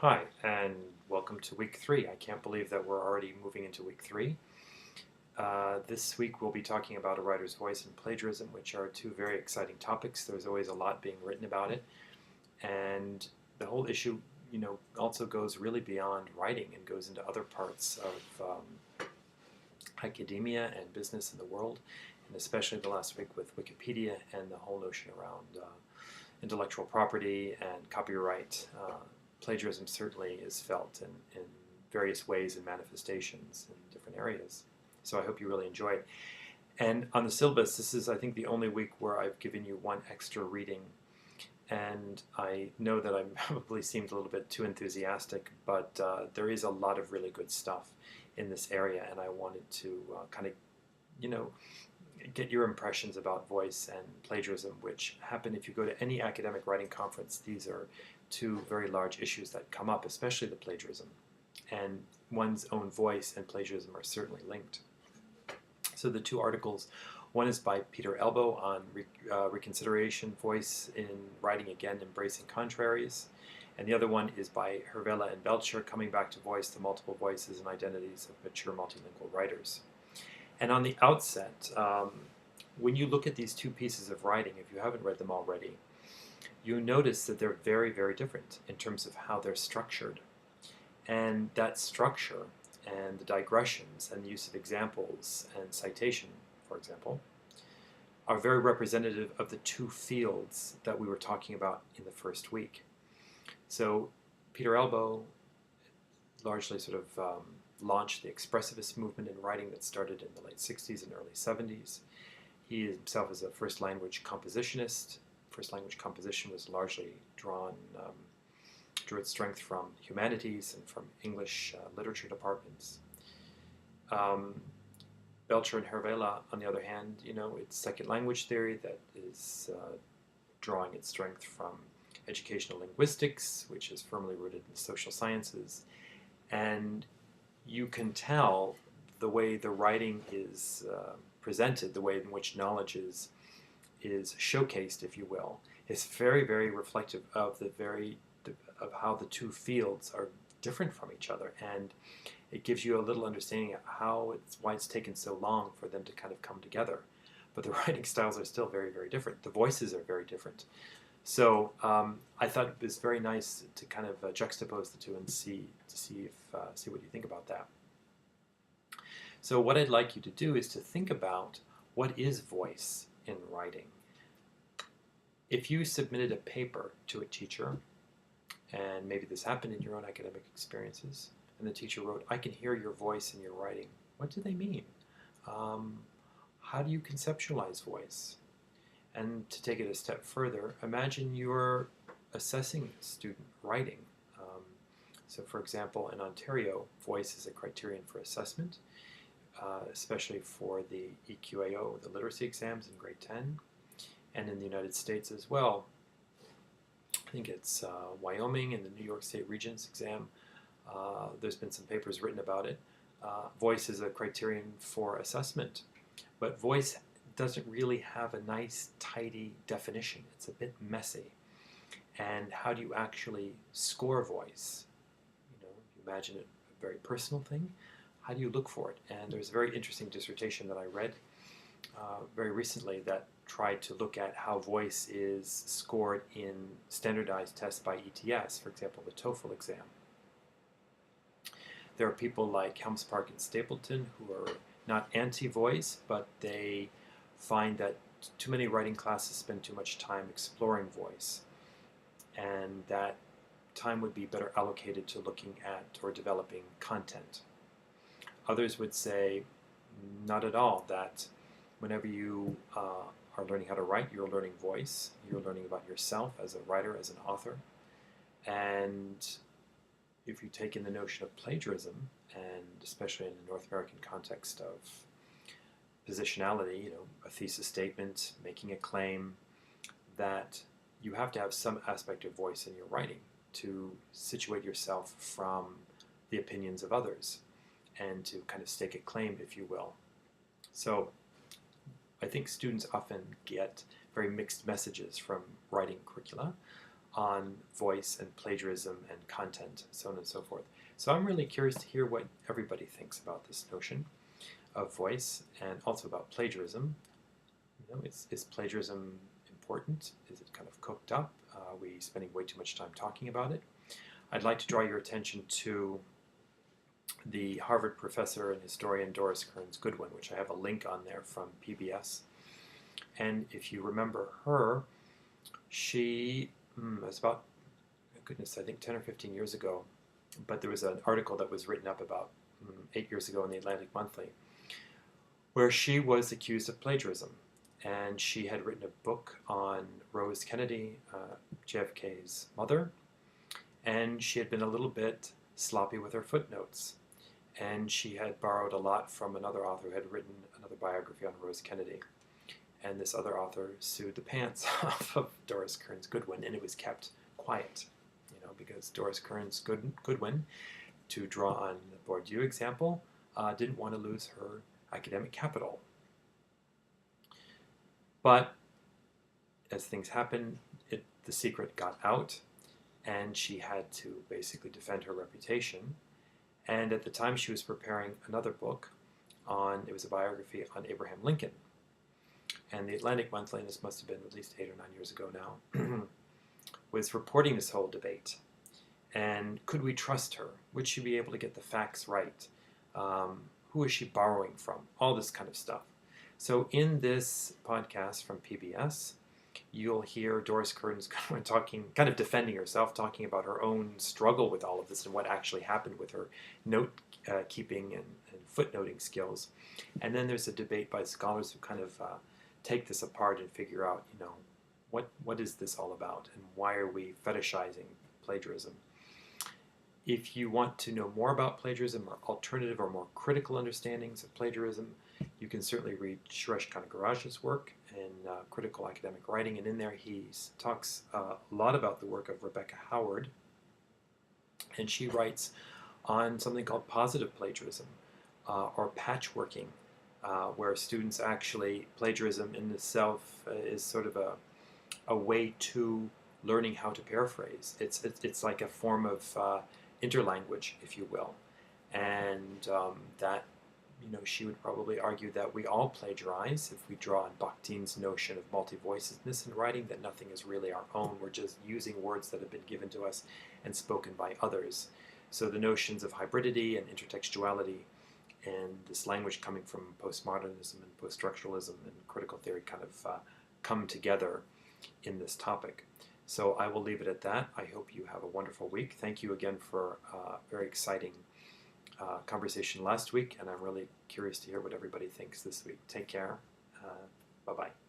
Hi, and welcome to week 3. I can't believe that we're already moving into week 3. This week we'll be talking about a writer's voice and plagiarism, which are two very exciting topics. There's always a lot being written about it, and the whole issue, also goes really beyond writing and goes into other parts of academia and business in the world, and especially the last week with Wikipedia and the whole notion around intellectual property and copyright. Plagiarism certainly is felt in various ways and manifestations in different areas. So I hope you really enjoy it. And on the syllabus, this is, I think, the only week where I've given you one extra reading. And I know that I probably seemed a little bit too enthusiastic, but there is a lot of really good stuff in this area, and I wanted to kind of, get your impressions about voice and plagiarism, which happen if you go to any academic writing conference. These are two very large issues that come up, especially the plagiarism. And one's own voice and plagiarism are certainly linked. So the two articles, one is by Peter Elbow on reconsideration, voice in writing again, embracing contraries. And the other one is by Hervela and Belcher, coming back to voice, the multiple voices and identities of mature multilingual writers. And on the outset, when you look at these two pieces of writing, if you haven't read them already, you notice that they're very, very different in terms of how they're structured. And that structure and the digressions and the use of examples and citation, for example, are very representative of the two fields that we were talking about in the first week. So Peter Elbow largely sort of launched the expressivist movement in writing that started in the late 60s and early 70s. He himself is a first language compositionist. First language composition was largely drew its strength from humanities and from English literature departments. Belcher and Hervela, on the other hand, it's second language theory that is drawing its strength from educational linguistics, which is firmly rooted in the social sciences. And you can tell the way the writing is presented, the way in which knowledge is showcased, if you will, is very, very reflective of of how the two fields are different from each other, and it gives you a little understanding of why it's taken so long for them to kind of come together. But the writing styles are still very, very different. The voices are very different. So I thought it was very nice to kind of juxtapose the two and see what you think about that. So what I'd like you to do is to think about what is voice in writing. If you submitted a paper to a teacher, and maybe this happened in your own academic experiences, and the teacher wrote, "I can hear your voice in your writing." What do they mean? How do you conceptualize voice? And to take it a step further, imagine you're assessing student writing. So for example, in Ontario, voice is a criterion for assessment, especially for the EQAO, the literacy exams in grade 10, and in the United States as well. I think it's Wyoming and the New York State Regents exam. There's been some papers written about it. Voice is a criterion for assessment, but voice doesn't really have a nice, tidy definition. It's a bit messy. And how do you actually score voice? You imagine it a very personal thing. How do you look for it? And there's a very interesting dissertation that I read very recently that tried to look at how voice is scored in standardized tests by ETS, for example, the TOEFL exam. There are people like Helmspark and Stapleton who are not anti-voice, but they find that too many writing classes spend too much time exploring voice, and that time would be better allocated to looking at or developing content. Others would say not at all, that whenever you are learning how to write, you're learning voice, you're learning about yourself as a writer, as an author. And if you take in the notion of plagiarism, and especially in the North American context of positionality, a thesis statement, making a claim, that you have to have some aspect of voice in your writing to situate yourself from the opinions of others and to kind of stake a claim, if you will. So I think students often get very mixed messages from writing curricula. on voice and plagiarism and content, so on and so forth. So I'm really curious to hear what everybody thinks about this notion of voice and also about plagiarism. You know, is plagiarism important? Is it kind of cooked up? Are we spending way too much time talking about it? I'd like to draw your attention to the Harvard professor and historian Doris Kearns Goodwin, which I have a link on there from PBS. And if you remember her, she was about, goodness, I think 10 or 15 years ago, but there was an article that was written up about 8 years ago in the Atlantic Monthly, where she was accused of plagiarism. And she had written a book on Rose Kennedy, JFK's mother, and she had been a little bit sloppy with her footnotes. And she had borrowed a lot from another author who had written another biography on Rose Kennedy. And this other author sued the pants off of Doris Kearns Goodwin, and it was kept quiet, you know, because Doris Kearns Goodwin, to draw on the Bourdieu example, didn't want to lose her academic capital. But as things happen, the secret got out, and she had to basically defend her reputation. And at the time, she was preparing another book it was a biography on Abraham Lincoln. And the Atlantic Monthly, and this must have been at least 8 or 9 years ago now, was reporting this whole debate. And could we trust her? Would she be able to get the facts right? Who is she borrowing from? All this kind of stuff. So in this podcast from PBS, you'll hear Doris Kearns talking, kind of defending herself, talking about her own struggle with all of this and what actually happened with her note-keeping and footnoting skills. And then there's a debate by scholars who kind of take this apart and figure out, you know, what is this all about and why are we fetishizing plagiarism? If you want to know more about plagiarism or alternative or more critical understandings of plagiarism, you can certainly read Suresh Kanagaraja's work in critical academic writing, and in there he talks a lot about the work of Rebecca Howard, and she writes on something called positive plagiarism or patchworking, where students actually, plagiarism in itself is sort of a way to learning how to paraphrase. It's like a form of interlanguage, if you will, and that, you know, she would probably argue that we all plagiarize if we draw on Bakhtin's notion of multi-voicedness in writing, that nothing is really our own. We're just using words that have been given to us and spoken by others. So the notions of hybridity and intertextuality and this language coming from postmodernism and post-structuralism and critical theory kind of come together in this topic. So I will leave it at that. I hope you have a wonderful week. Thank you again for a very exciting conversation last week, and I'm really curious to hear what everybody thinks this week. Take care. Bye-bye.